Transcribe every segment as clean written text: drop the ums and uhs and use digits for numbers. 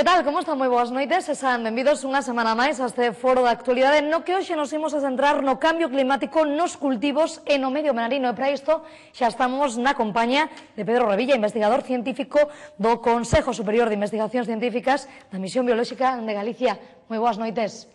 tal? Como están? Moi boas noites e sean benvidos unha semana máis a este foro da actualidade no que hoxe nos imos a centrar no cambio climático nos cultivos e no medio marino. E para isto xa estamos na compañía de Pedro Revilla, investigador científico do Consejo Superior de Investigacións Científicas da Misión Biolóxica de Galicia. Moi boas noites.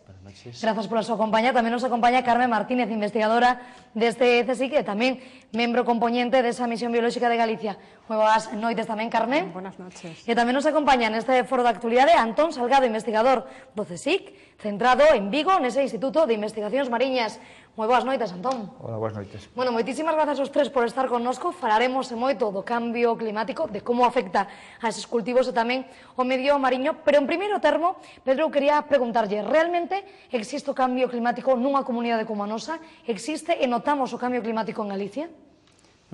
Grazas pola súa compañía. Tamén nos acompaña Carmen Martínez, investigadora deste CSIC e tamén membro componente desa Misión Biolóxica de Galicia. Moi boas noites tamén, Carmen. Buenas noches. E tamén nos acompaña neste foro da actualidade Antón Salgado, investigador do CSIC, centrado en Vigo, nese Instituto de Investigacións Mariñas. Moi boas noites, Antón. Hola, boas noites. Bueno, moitísimas grazas aos tres por estar connosco. Falaremos moito do cambio climático, de como afecta a eses cultivos e tamén o medio mariño. Pero, en primeiro termo, Pedro, quería preguntarlle, realmente existe o cambio climático nunha comunidade como a nosa? Existe e notamos o cambio climático en Galicia?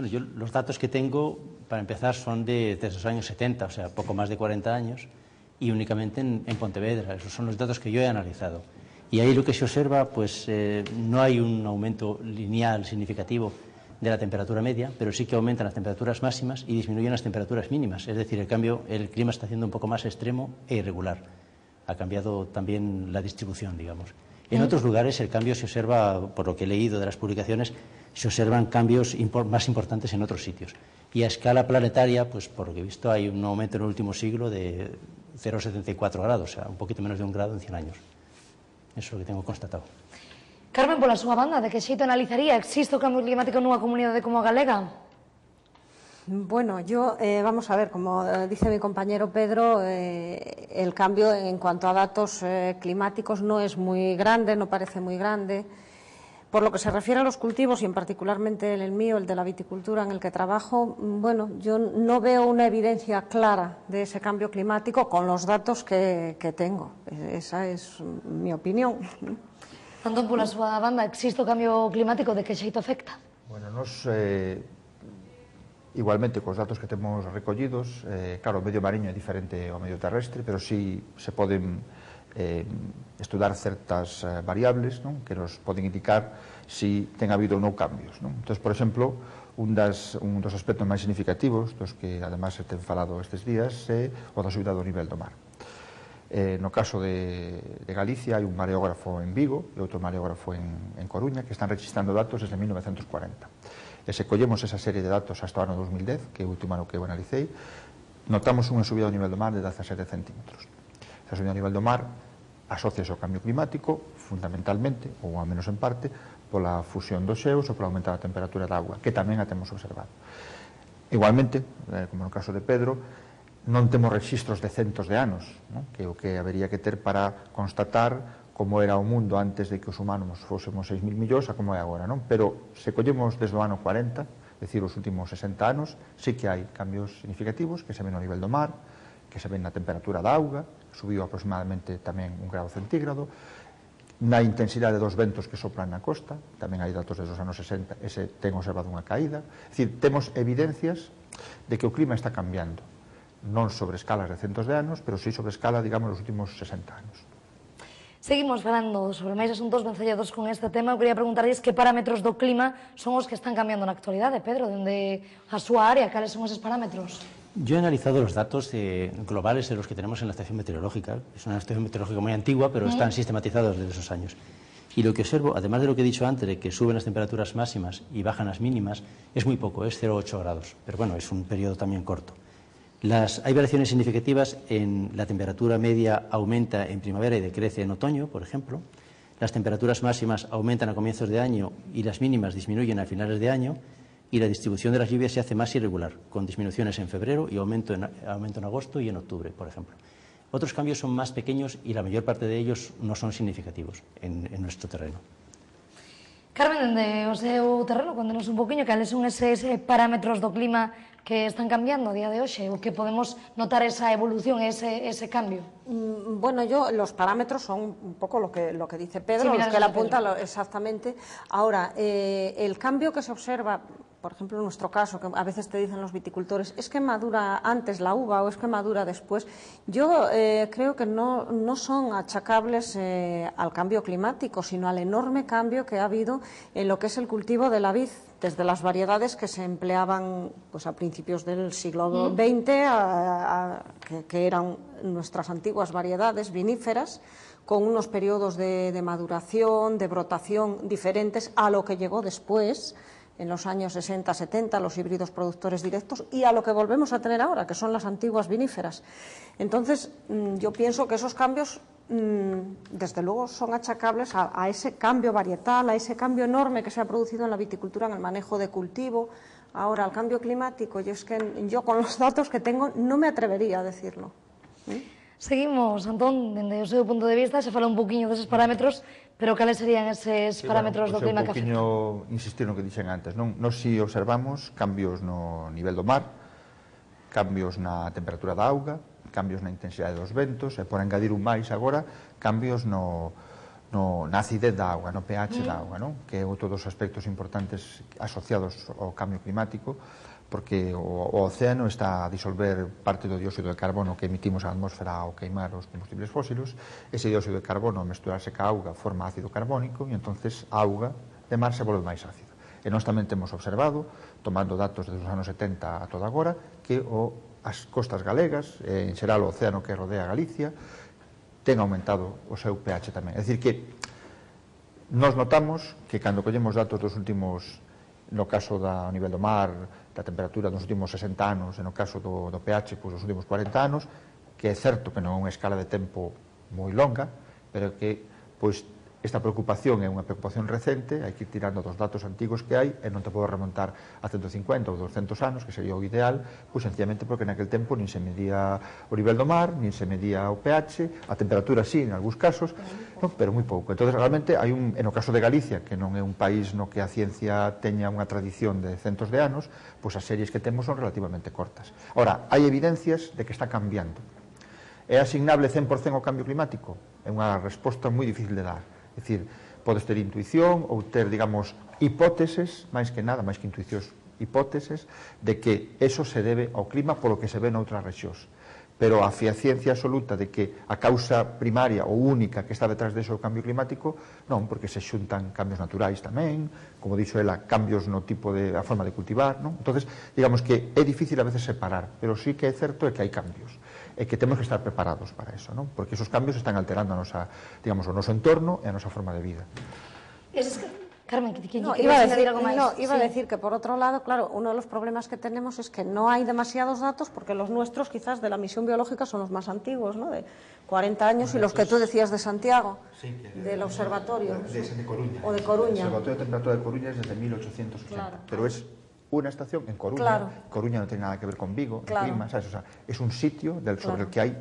Bueno, yo los datos que tengo, para empezar, son desde los años 70, o sea, poco más de 40 años, y únicamente en Pontevedra. Esos son los datos que yo he analizado. Y ahí lo que se observa, pues no hay un aumento lineal significativo de la temperatura media, pero sí que aumentan las temperaturas máximas y disminuyen las temperaturas mínimas. Es decir, el clima está haciendo un poco más extremo e irregular. Ha cambiado también la distribución, digamos. En otros lugares el cambio se observa, por lo que he leído de las publicaciones, se observan cambios más importantes en otros sitios. Y a escala planetaria, pues por lo que he visto, hay un aumento en el último siglo de 0,74 grados, o sea, un poquito menos de 1 grado en 100 años. Eso es lo que tengo constatado. Carmen, pola súa banda, de que xeito analizaría? Existe o cambio climático nunha comunidade como a galega? Bueno, vamos a ver, como dice mi compañero Pedro, el cambio en cuanto a datos climáticos no es muy grande, no parece muy grande. Por lo que se refiere a los cultivos, y en particularmente el mío, el de la viticultura en el que trabajo, bueno, yo no veo una evidencia clara de ese cambio climático con los datos que tengo. Esa es mi opinión. Antón, pola súa banda, existe o cambio climático? De que xeito afecta? Bueno, igualmente, cos datos que temos recollidos, claro, o medio mariño é diferente ao medio terrestre, pero sí se poden estudar certas variables, non? Que nos poden indicar si ten habido ou non cambios, non? Entón, por exemplo, un dos aspectos máis significativos, dos que además se ten falado estes días, é o da subida do nivel do mar. No caso de Galicia hai un mareógrafo en Vigo e outro mareógrafo en Coruña que están registrando datos desde 1940. E se collemos esa serie de datos hasta o ano 2010, que é o último ano que eu analicei, notamos unha subida do nivel do mar de 17 centímetros. Esa subida do nivel do mar asociase ao cambio climático fundamentalmente, ou ao menos en parte, pola fusión dos xeos ou pola aumentar a temperatura da auga, que tamén a temos observado. Igualmente, como no caso de Pedro, non temos registros de centos de anos, non? Que é o que habería que ter para constatar como era o mundo antes de que os humanos fósemos 6.000 millóns a como é agora, non? Pero se collemos desde o ano 40, é dicir, os últimos 60 anos, sí que hai cambios significativos que se ven no nivel do mar, que se ven na temperatura da auga, subiu aproximadamente tamén 1 grado centígrado, na intensidade dos ventos que soplan na costa, tamén hai datos desde os anos 60, e se ten observado unha caída. É dicir, temos evidencias de que o clima está cambiando, non sobre escalas de centos de anos, pero sí sobre escala, digamos, nos últimos 60 anos. Seguimos falando sobre máis asuntos vencellados con este tema. Eu quería preguntarles que parámetros do clima son os que están cambiando na actualidade, Pedro, dende a súa área, cales son eses parámetros? Yo he analizado los datos globales de los que tenemos en la estación meteorológica. Es una estación meteorológica muy antigua, pero están sistematizados desde esos años. Y lo que observo, además de lo que he dicho antes, de que suben las temperaturas máximas y bajan las mínimas, es muy poco, es 0,8 grados. Pero bueno, es un periodo también corto. Hay variaciones significativas en la temperatura media, aumenta en primavera y decrece en otoño, por ejemplo. Las temperaturas máximas aumentan a comienzos de año y las mínimas disminuyen a finales de año. Y la distribución de las lluvias se hace más irregular, con disminuciones en febrero y aumento en agosto y en octubre, por ejemplo. Otros cambios son más pequeños y la mayor parte de ellos no son significativos en nuestro terreno. Carmen, dende o seu terreno, condenos un poquinho cales son eses parámetros do clima que están cambiando a día de hoxe, o que podemos notar esa evolución, ese cambio. Bueno, los parámetros son un poco lo que dice Pedro, Sí, los que le apunta exactamente. Ahora, el cambio que se observa por ejemplo, en nuestro caso, que a veces te dicen los viticultores, es que madura antes la uva o es que madura después. Yo creo que no son achacables al cambio climático, sino al enorme cambio que ha habido en lo que es el cultivo de la vid, desde las variedades que se empleaban pues, a principios del siglo XX, que eran nuestras antiguas variedades viníferas, con unos periodos de maduración, de brotación diferentes a lo que llegó después, en los años 60-70, los híbridos productores directos, y a lo que volvemos a tener ahora, que son las antiguas viníferas. Entonces, yo pienso que esos cambios, desde luego, son achacables a ese cambio varietal, a ese cambio enorme que se ha producido en la viticultura, en el manejo de cultivo, ahora al cambio climático. Yo con los datos que tengo no me atrevería a decirlo. Seguimos, Antón, dende o seu punto de vista, se fala un poquinho deses parámetros, pero cales serían eses parámetros do clima que afectan? Un poquinho insistir no que dixen antes, non? Nos si observamos cambios no nivel do mar, cambios na temperatura da auga, cambios na intensidade dos ventos, e por engadir un máis agora, cambios na acidez da auga, no pH da auga, non? Que é outro dos aspectos importantes asociados ao cambio climático, porque o océano está a disolver parte do dióxido de carbono que emitimos á atmósfera ao queimar os combustibles fósilos. Ese dióxido de carbono, ao mesturarse ca auga, forma ácido carbónico, e entonces a auga de mar se volve máis ácido. E nós tamén temos observado, tomando datos desde os anos 70 a toda agora, que as costas galegas, en xeral o océano que rodea Galicia, ten aumentado o seu pH tamén. É dicir que nos notamos que cando collemos datos dos últimos, no caso a nivel do mar, da temperatura dos últimos 60 anos, e no caso do pH, pois dos últimos 40 anos, que é certo que non é unha escala de tempo moi longa, pero que pois esta preocupación é unha preocupación recente, hai que ir tirando dos datos antigos que hai, e non te podo remontar a 150 ou 200 anos, que sería o ideal, pois sencillamente porque naquel tempo nin se medía o nivel do mar, nin se medía o pH, a temperatura sí, en algúns casos, pero moi pouco. Entón, realmente, hai no caso de Galicia, que non é un país no que a ciencia teña unha tradición de centos de anos, pois as series que temos son relativamente cortas. Ora, hai evidencias de que está cambiando. É asignable 100% ao cambio climático? É unha resposta moi difícil de dar. É dicir, podes ter intuición ou ter, digamos, hipóteses, máis que nada, máis que intuicións, hipóteses de que eso se debe ao clima polo que se ve noutras rexións. Pero a ciencia absoluta de que a causa primaria ou única que está detrás de o cambio climático, non, porque se xuntan cambios naturais tamén, como dixo ela, cambios no tipo de a forma de cultivar, non? Entonces, digamos que é difícil a veces separar, pero sí que é certo é que hai cambios. E que temos que estar preparados para eso, non? Porque esos cambios están alterando a nosa, digamos, o noso entorno e a nosa forma de vida. Carmen, iba a decir que por otro lado, claro, uno de los problemas que tenemos es que no hay demasiados datos porque los nuestros quizás de la misión biológica son los más antiguos, ¿no? De 40 años, y los que tú decías de Santiago, del observatorio. De Coruña. O de Coruña. El observatorio de temperatura de Coruña es desde 1880, claro. Pero es una estación en Coruña. Claro. Coruña no tiene nada que ver con Vigo, claro. El clima, ¿sabes? O sea, es un sitio sobre el que hay,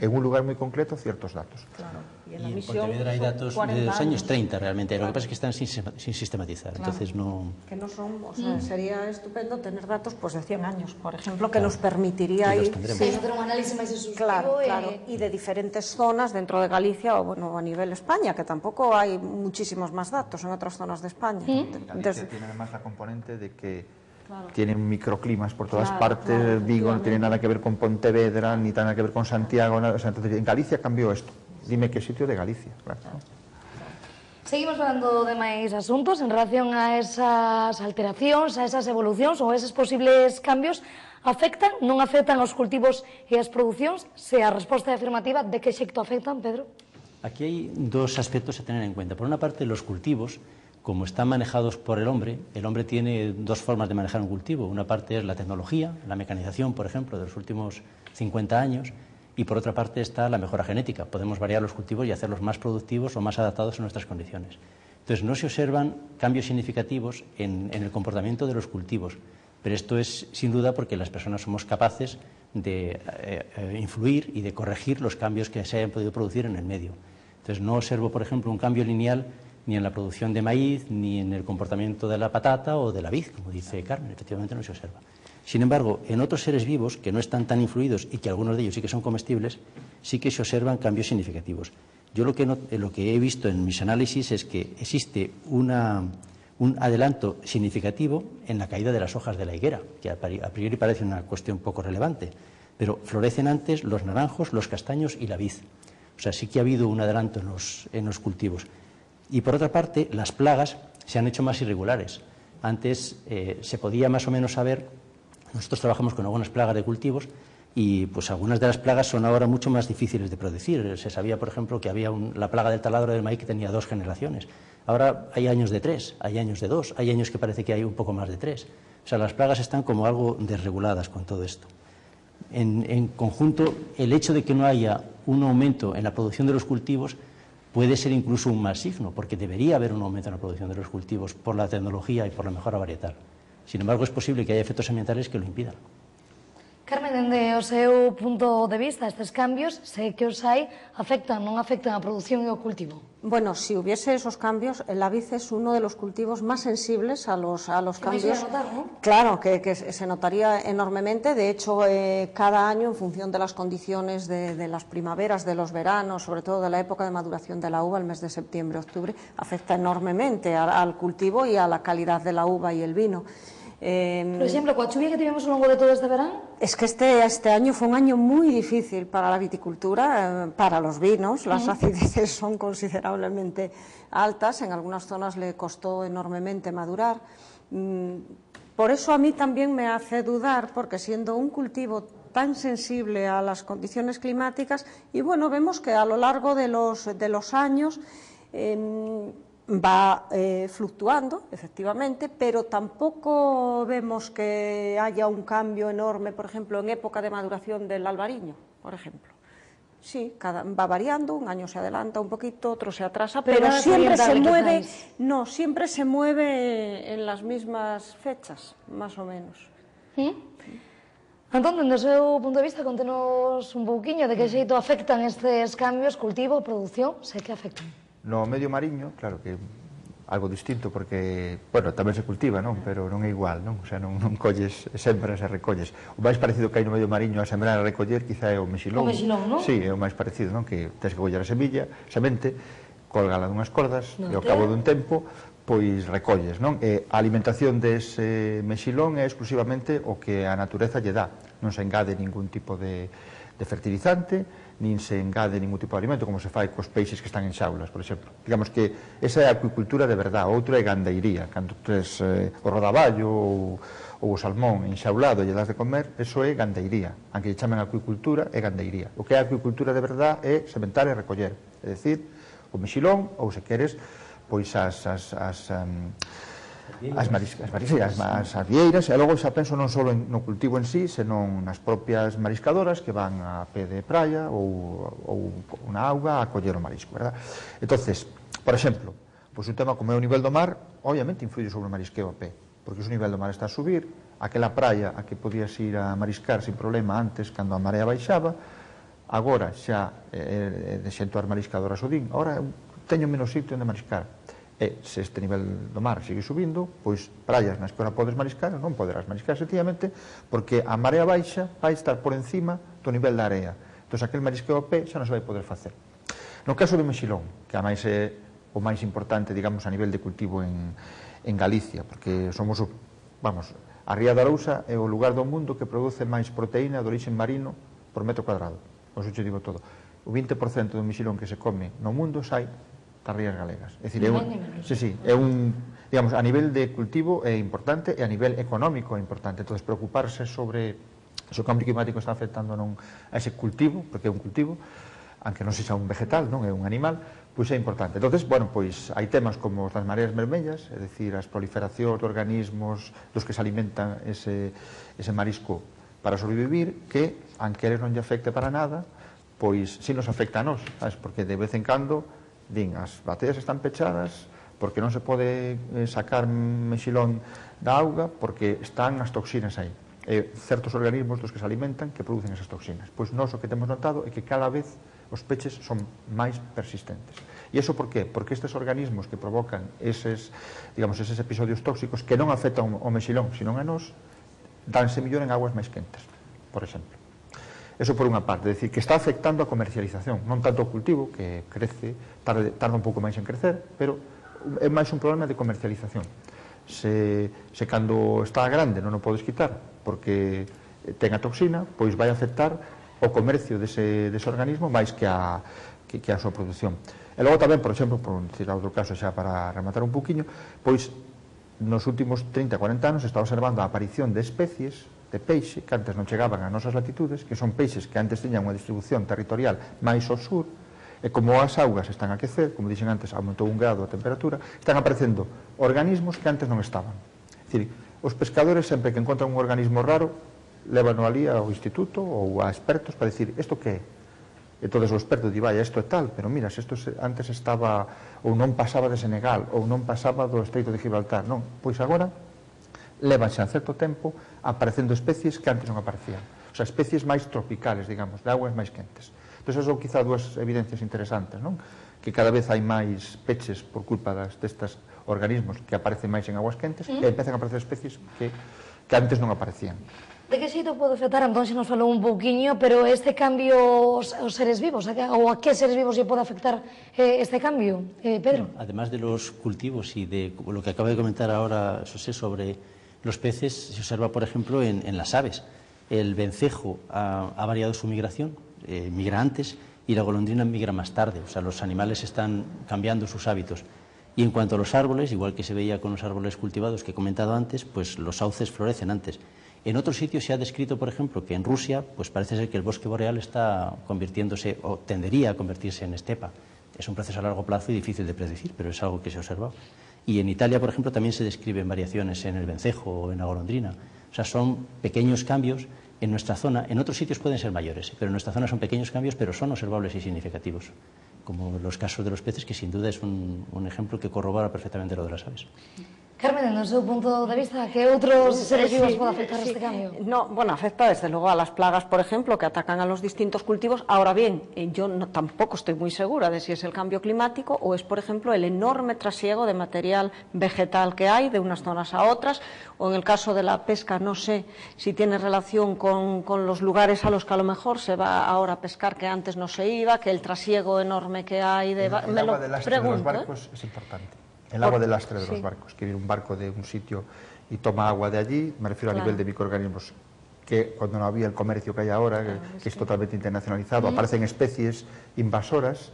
en un lugar muy concreto, ciertos datos. Claro. Y en Pontevedra hay datos de los años 30 realmente, claro. Lo que pasa es que están sin sistematizar, claro. Entonces no... Que no son, o sea, sería estupendo tener datos pues de 100 años, por ejemplo, que nos permitiría ir... Sí, hacer un análisis más exhaustivo. Claro, claro, y de diferentes zonas dentro de Galicia o bueno, a nivel España, que tampoco hay muchísimos más datos en otras zonas de España. Galicia tiene además la componente de que tienen microclimas por todas partes, Vigo no tiene nada que ver con Pontevedra, ni nada que ver con Santiago, nada, o sea, entonces en Galicia cambió esto. Dime qué sitio de Galicia. Claro. Seguimos falando de máis asuntos en relación a esas alteracións, a esas evolucións ou a eses posibles cambios. Afectan, non afectan aos cultivos e as producións? Se a resposta é afirmativa, de que xeito afectan, Pedro? Aquí hay dos aspectos a tener en cuenta. Por una parte, los cultivos, como están manejados por el hombre tiene dos formas de manejar un cultivo. Una parte es la tecnología, la mecanización, por ejemplo, de los últimos 50 años, y por otra parte está la mejora genética. Podemos variar los cultivos y hacerlos más productivos o más adaptados a nuestras condiciones. Entonces, no se observan cambios significativos en el comportamiento de los cultivos, pero esto es sin duda porque las personas somos capaces de influir y de corregir los cambios que se hayan podido producir en el medio. Entonces, no observo, por ejemplo, un cambio lineal ni en la producción de maíz, ni en el comportamiento de la patata o de la vid, como dice Carmen, efectivamente no se observa. Sin embargo, en otros seres vivos que no están tan influidos y que algunos de ellos sí que son comestibles, sí que se observan cambios significativos. Yo lo que he visto en mis análisis es que existe una un adelanto significativo en la caída de las hojas de la higuera, que a priori parece una cuestión poco relevante, pero florecen antes los naranjos, los castaños y la vid. O sea, sí que ha habido un adelanto en los cultivos. Y por otra parte, las plagas se han hecho más irregulares. Antes se podía más o menos saber, nosotros trabajamos con algunas plagas de cultivos, y pues algunas de las plagas son ahora mucho más difíciles de predecir. Se sabía, por ejemplo, que había la plaga del taladro del maíz que tenía 2 generaciones. Ahora hay años de 3, hay años de 2, hay años que parece que hay un poco más de 3. O sea, las plagas están como algo desreguladas con todo esto. En conjunto, el hecho de que no haya un aumento en la producción de los cultivos puede ser incluso un mal signo, porque debería haber un aumento en la producción de los cultivos por la tecnología y por la mejora varietal. Sin embargo, es posible que haya efectos ambientales que lo impidan. Carmen, dende o seu punto de vista, estes cambios, sei que os hai, afectan, non afectan a produción e o cultivo? Bueno, si hubiese esos cambios, la vid es uno de los cultivos más sensibles a los cambios. Notar, ¿no? Claro, que se notaría enormemente. De hecho, cada año, en función de las condiciones de las primaveras, de los veranos, sobre todo de la época de maduración de la uva, el mes de septiembre, octubre, afecta enormemente al cultivo y a la calidad de la uva y el vino. Por exemplo, coa chuvia que tivemos ao longo de todo este verán? Es que este año fue un año muy difícil para la viticultura, para los vinos. Las acideces son considerablemente altas, en algunas zonas le costó enormemente madurar. Por eso a mí también me hace dudar, porque siendo un cultivo tan sensible a las condiciones climáticas, y bueno, vemos que a lo largo de los años va fluctuando, efectivamente, pero tampoco vemos que haya un cambio enorme, por ejemplo, en época de maduración del albariño, por ejemplo. Sí, va variando, un año se adelanta un poquito, otro se atrasa, pero siempre se mueve, no, siempre se mueve en las mismas fechas, más o menos. Entón, dende o seu punto de vista, contenos un pouquiño de que xeito afectan estes cambios, cultivo, produción, sei que afectan. No medio mariño, claro que algo distinto porque, bueno, tamén se cultiva, non? Pero non é igual, non? O sea, non colles, sembras e recolles. O máis parecido que hai no medio mariño a sembrar e recoller quizá é o mexilón. O mexilón, non? Sí, é o máis parecido, non? Que tens que coller a semente, colgala dunhas cordas e ao cabo dun tempo pois recolles, non? E a alimentación dese mexilón é exclusivamente o que a natureza lle dá. Non se engade ningún tipo de fertilizante, nin se engade ningún tipo de alimento, como se fai cos peixes que están en xaulas, por exemplo. Digamos que esa é a acuicultura de verdade, outra é gandeiría. Cando tes o rodaballo ou o salmón enxaulado e lle das de comer, eso é gandeiría. Aunque lle chamen acuicultura, é gandeiría. O que é a acuicultura de verdade é sementar e recoller. É dicir, o mexilón, ou se queres, pois as vieiras, e logo xa penso non só no cultivo en sí, senón nas propias mariscadoras que van a pé de praia ou na auga a coller o marisco, verdad? Entonces, por exemplo, pois un tema como é o nivel do mar, obviamente influye sobre o marisqueo a pé, porque se o nivel do mar está a subir, aquela praia a que podías ir a mariscar sin problema antes, cando a marea baixaba, agora xa de xento as mariscadoras o din, agora teño menos sitio onde mariscar. E se este nivel do mar sigue subindo, pois praias nas que ora podes mariscar non poderás mariscar sencillamente porque a marea baixa vai estar por encima do nivel da area. Entón, aquel marisqueo a pé xa non se vai poder facer. No caso do mexilón, que a máis é o máis importante, digamos, a nivel de cultivo en Galicia, porque somos, vamos, a Ría de Arousa é o lugar do mundo que produce máis proteína de origen marino por metro cuadrado. Pois eu te digo todo. O 20% do mexilón que se come no mundo sai das rías galegas. É dicir, é un, digamos, a nivel de cultivo é importante e a nivel económico é importante. Entón, preocuparse sobre se o cambio climático está afectando non a ese cultivo, porque é un cultivo, aunque non sexa un vegetal, non é un animal, pois é importante. Entón, bueno, pois hai temas como as mareas vermellas, é dicir, as proliferacións de organismos dos que se alimentan ese marisco para sobrevivir, que, aunque eles non lle afecte para nada, pois si nos afecta a nós, sabes? Porque de vez en cando din, as bateas están pechadas porque non se pode sacar mexilón da auga porque están as toxinas aí. Certos organismos dos que se alimentan que producen esas toxinas. Pois nós o que temos notado é que cada vez os peches son máis persistentes. E iso por qué? Porque estes organismos que provocan eses episodios tóxicos que non afectan o mexilón, senón a nós, danse mellor en aguas máis quentes, por exemplo. Eso por unha parte, é dicir, que está afectando a comercialización, non tanto o cultivo, que crece, tarda un pouco máis en crecer, pero é máis un problema de comercialización. se cando está grande non o podes quitar porque ten a toxina, pois vai afectar o comercio dese organismo máis que a súa produción. E logo tamén, por exemplo, por decir outro caso xa para rematar un poquinho, pois nos últimos 30-40 anos está observando a aparición de especies de peixe que antes non chegaban a nosas latitudes, que son peixes que antes tiñan unha distribución territorial máis ao sur, e como as augas están a aquecer, como dixen antes, aumentou 1 grado a temperatura, están aparecendo organismos que antes non estaban. É dicir, os pescadores sempre que encontran un organismo raro, lévano ali ao instituto ou a expertos para dicir, isto que é? E todos os expertos di, vaya, isto é tal, pero mira, se isto antes estaba ou non pasaba de Senegal ou non pasaba do Estreito de Gibraltar, non, pois agora levanse a certo tempo aparecendo especies que antes non aparecían, o sea, especies máis tropicales, digamos, de aguas máis quentes. Entón, esas son quizá dúas evidencias interesantes, non? Que cada vez hai máis peches por culpa destes organismos que aparecen máis en aguas quentes e empezan a aparecer especies que antes non aparecían. De que xeito pode afectar, Antón, se nos falou un pouquiño, pero este cambio aos seres vivos, ou a que seres vivos lle pode afectar este cambio, Pedro? Además de los cultivos y de lo que acaba de comentar ahora José sobre los peces, se observa, por ejemplo, en las aves. El vencejo ha variado su migración, migra antes, y la golondrina migra más tarde. O sea, los animales están cambiando sus hábitos. Y en cuanto a los árboles, igual que se veía con los árboles cultivados que he comentado antes, pues los sauces florecen antes. En otros sitios se ha descrito, por ejemplo, que en Rusia pues parece ser que el bosque boreal está convirtiéndose o tendería a convertirse en estepa. Es un proceso a largo plazo y difícil de predecir, pero es algo que se ha observado. Y en Italia, por ejemplo, también se describen variaciones en el vencejo o en la golondrina. O sea, son pequeños cambios en nuestra zona. En otros sitios pueden ser mayores, pero en nuestra zona son pequeños cambios, pero son observables y significativos. Como los casos de los peces, que sin duda es un ejemplo que corrobora perfectamente lo de las aves. Carmen, no seu punto de vista, que outros seres vivos pode afectar este cambio? No, bueno, afecta desde luego a las plagas, por ejemplo, que atacan a los distintos cultivos. Ahora bien, yo tampoco estoy muy segura de si es el cambio climático o es, por ejemplo, el enorme trasiego de material vegetal que hay de unas zonas a otras, o en el caso de la pesca, no sé si tiene relación con los lugares a los que a lo mejor se va ahora a pescar que antes no se iba, que el trasiego enorme que hay de... El agua de lastre de los barcos es importante. El agua de lastre de los barcos, que viene un barco de un sitio y toma agua de allí, me refiero a nivel de microorganismos, que cuando no había el comercio que hay ahora, que es totalmente internacionalizado, aparecen especies invasoras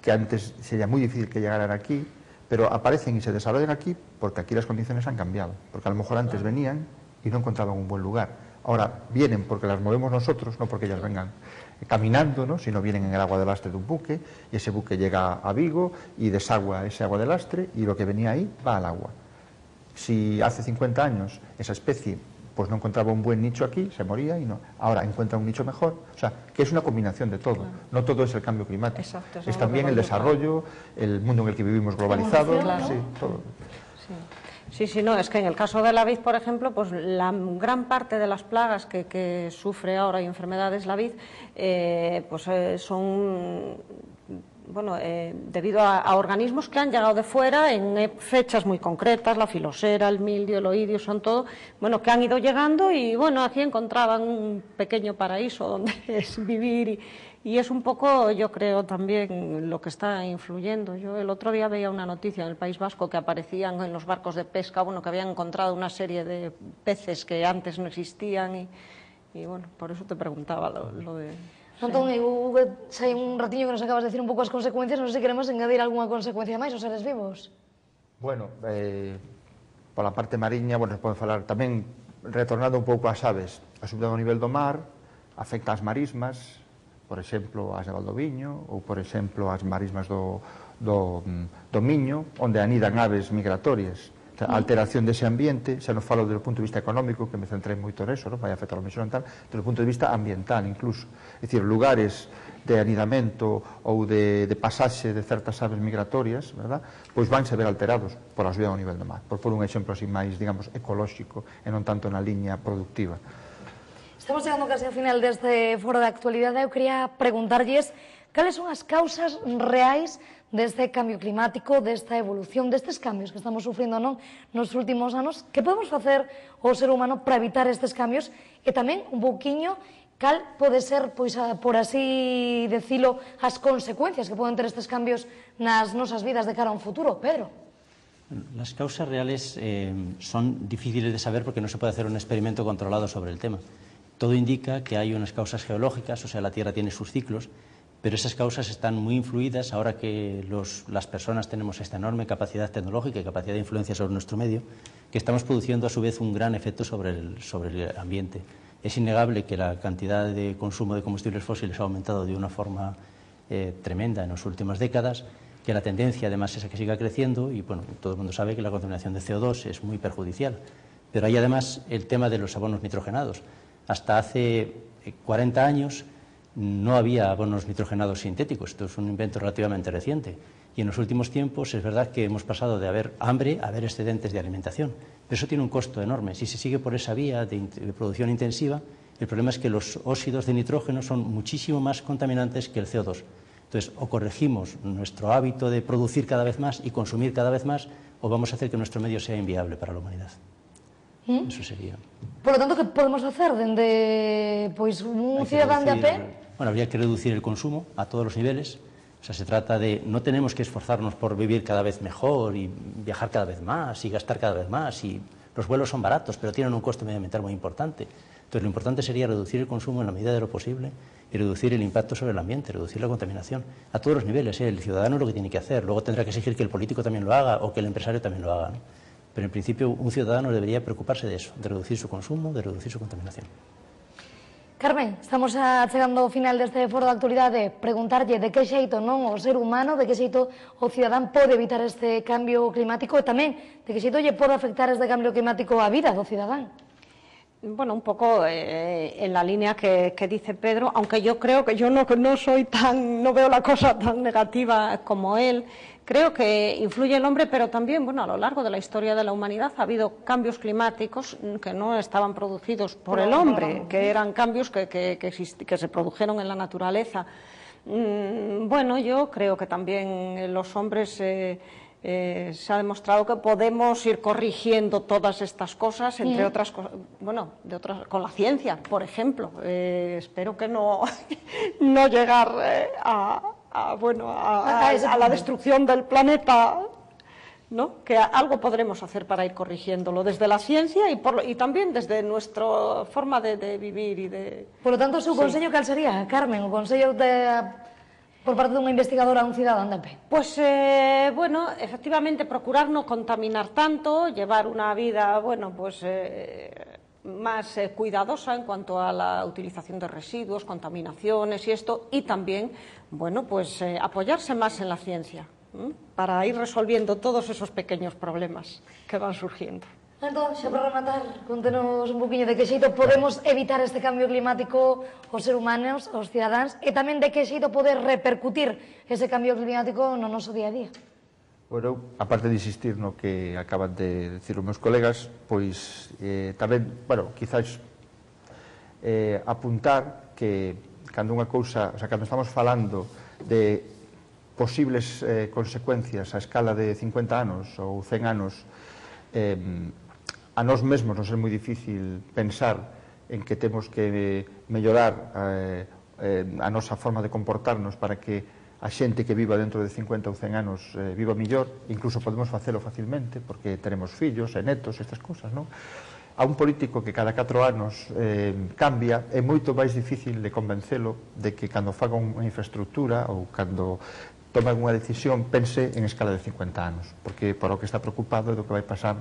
que antes sería muy difícil que llegaran aquí, pero aparecen y se desarrollan aquí porque aquí las condiciones han cambiado, porque a lo mejor antes venían y no encontraban un buen lugar. Ahora vienen porque las movemos nosotros, no porque ellas vengan caminando, ¿no? Sino vienen en el agua de lastre de un buque y ese buque llega a Vigo y desagua ese agua de lastre y lo que venía ahí va al agua. Si hace 50 años esa especie pues no encontraba un buen nicho aquí, se moría y no. Ahora encuentra un nicho mejor, o sea, que es una combinación de todo. No todo es el cambio climático. Exacto, es también el desarrollo, el mundo en el que vivimos globalizado, sí, todo. Sí, no, es que en el caso de la vid, por ejemplo, pues la gran parte de las plagas que sufre ahora y enfermedades la vid, son, bueno, debido a organismos que han llegado de fuera en fechas muy concretas, la filosera, el mildio, el oidio, son todo, bueno, que han ido llegando y, bueno, aquí encontraban un pequeño paraíso donde es vivir y es un poco, yo creo, también lo que está influyendo. Yo el otro día veía una noticia en el País Vasco que aparecían en los barcos de pesca, bueno, que habían encontrado una serie de peces que antes no existían y bueno, por eso te preguntaba lo de... Antón, xa hai un ratiño que nos acabas de decir un pouco as consecuencias, non sei se queremos engadir algunha consecuencia máis aos seres vivos. Bueno, pola parte mariña, bueno, se pode falar tamén, retornando un pouco ás aves, a subida do nivel do mar afecta as marismas, por exemplo, as de Valdoviño, ou, por exemplo, as marismas do Miño, onde anidan aves migratorias. A alteración dese ambiente, xa non falo do punto de vista económico, que me centrei moito neso, non vai afectar a misión tal, do punto de vista ambiental, incluso. É dicir, lugares de anidamento ou de pasaxe de certas aves migratorias, verdad? Pois vanse ver alterados por a subida do nivel do mar, por un exemplo así máis, digamos, ecolóxico, e non tanto na liña productiva. Estamos chegando casi ao final deste foro de actualidade. Eu quería preguntarlles cales son as causas reais deste cambio climático, desta evolución, destes cambios que estamos sufrindo non nos últimos anos. Que podemos facer o ser humano para evitar estes cambios? E tamén un pouquiño cal pode ser, pois, por así decilo, as consecuencias que poden ter estes cambios nas nosas vidas de cara a un futuro, Pedro? Las causas reales son difíciles de saber porque no se puede hacer un experimento controlado sobre el tema. Todo indica que hay unas causas geológicas, o sea, la Tierra tiene sus ciclos, pero esas causas están muy influidas ahora que las personas tenemos esta enorme capacidad tecnológica y capacidad de influencia sobre nuestro medio, que estamos produciendo a su vez un gran efecto sobre el ambiente. Es innegable que la cantidad de consumo de combustibles fósiles ha aumentado de una forma tremenda en las últimas décadas, que la tendencia además es a que siga creciendo y bueno, todo el mundo sabe que la contaminación de CO2 es muy perjudicial. Pero hay además el tema de los abonos nitrogenados. Hasta hace 40 años no había abonos nitrogenados sintéticos, esto es un invento relativamente reciente. Y en los últimos tiempos es verdad que hemos pasado de haber hambre a haber excedentes de alimentación. Pero eso tiene un costo enorme. Si se sigue por esa vía de producción intensiva, el problema es que los óxidos de nitrógeno son muchísimo más contaminantes que el CO2. Entonces, o corregimos nuestro hábito de producir cada vez más y consumir cada vez más, o vamos a hacer que nuestro medio sea inviable para la humanidad. Eso sería. Por lo tanto, ¿qué podemos hacer dende un ciudadano de a pé? Bueno, habría que reducir el consumo a todos los niveles. O sea, se trata de, no tenemos que esforzarnos por vivir cada vez mejor y viajar cada vez más y gastar cada vez más. Y los vuelos son baratos, pero tienen un coste medioambiental muy importante. Entonces, lo importante sería reducir el consumo en la medida de lo posible y reducir el impacto sobre el ambiente, reducir la contaminación a todos los niveles. El ciudadano es lo que tiene que hacer. Luego tendrá que exigir que el político también lo haga o que el empresario también lo haga, ¿no? Pero en principio un ciudadano debería preocuparse de eso, de reducir su consumo, de reducir su contaminación. Carmen, estamos chegando ao final deste foro de actualidade. Preguntarlle de que xeito non o ser humano, de que xeito o cidadán pode evitar este cambio climático e tamén de que xeito lle pode afectar este cambio climático á vida do cidadán. Bueno, un poco en la línea que dice Pedro, aunque yo creo que yo no veo la cosa tan negativa como él. Creo que influye el hombre, pero también, bueno, a lo largo de la historia de la humanidad ha habido cambios climáticos que no estaban producidos por el hombre, que eran cambios que se produjeron en la naturaleza. Bueno, yo creo que también los hombres se ha demostrado que podemos ir corrigiendo todas estas cosas, entre otras cosas, bueno, con la ciencia, por ejemplo. Espero que no llegar a la destrucción del planeta, ¿no? Que algo podremos hacer para ir corrigiéndolo desde la ciencia y también desde nuestra forma de vivir y de... Por lo tanto, o seu consello cal sería, Carmen, o consello por parte dunha investigadora a un cidadán de a pé? Pues, bueno, efectivamente, procurar no contaminar tanto, llevar una vida, bueno, pues más cuidadosa en cuanto a la utilización de residuos, contaminaciones y esto, y también, bueno, pues apoyarse más en la ciencia, para ir resolviendo todos esos pequeños problemas que van surgiendo. Entón, xa para rematar, contenos un poquinho de que xeito podemos evitar este cambio climático os seres humanos, os cidadáns, e tamén de que xeito pode repercutir ese cambio climático no noso día a día. Bueno, aparte de insistir no que acaban de decir os meus colegas, pois tamén, bueno, quizás apuntar que cando unha cousa, o sea, cando estamos falando de posibles consecuencias a escala de 50 anos ou 100 anos, a nós mesmos nos é moi difícil pensar en que temos que mellorar a nosa forma de comportarnos para que a xente que viva dentro de 50 ou 100 anos viva millor, incluso podemos facelo facilmente, porque teremos fillos e netos, estas cousas, non? A un político que cada 4 anos cambia, é moito máis difícil de convencelo de que cando faga unha infraestructura ou cando tome unha decisión pense en escala de 50 anos, porque por o que está preocupado é do que vai pasar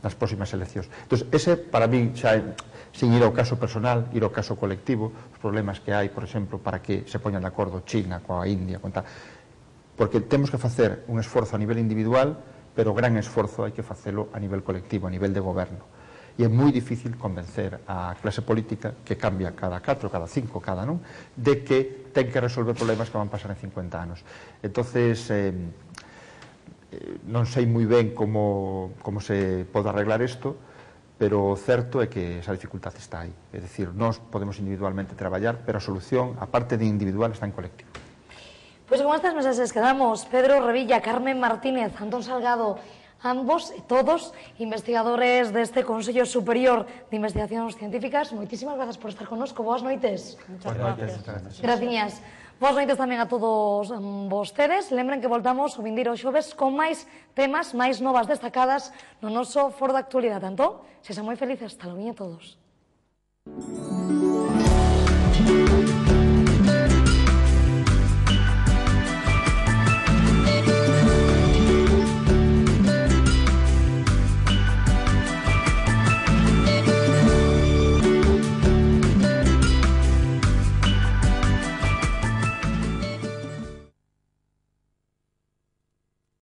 nas próximas eleccións. Entón, ese, para mí, xa sin ir ao caso personal, ir ao caso colectivo, os problemas que hai, por exemplo, para que se poñan de acordo China coa India, con tal, porque temos que facer un esforzo a nivel individual, pero o gran esforzo hai que facelo a nivel colectivo, a nivel de goberno. E é moi difícil convencer a clase política, que cambia cada 4, cada 5, cada non, de que ten que resolver problemas que van pasar en 50 anos. Entonces, non sei moi ben como se pode arreglar isto, pero o certo é que esa dificultad está aí. É dicir, nós podemos individualmente traballar, pero a solución, a parte de individual, está en colectivo. Pois con estas mensaxes quedamos. Pedro Revilla, Carmen Martínez, Antón Salgado, ambos e todos investigadores deste Consello Superior de Investigacións Científicas. Moitísimas grazas por estar connosco. Boas noites. Muchas gracias. Graciñas. Boas noites tamén a todos vostedes. Lembren que voltamos o vindeiro xoves con máis temas, máis novas destacadas no noso Foro de Actualidade. Tanto, sexan moi felices. Hasta logo a todos.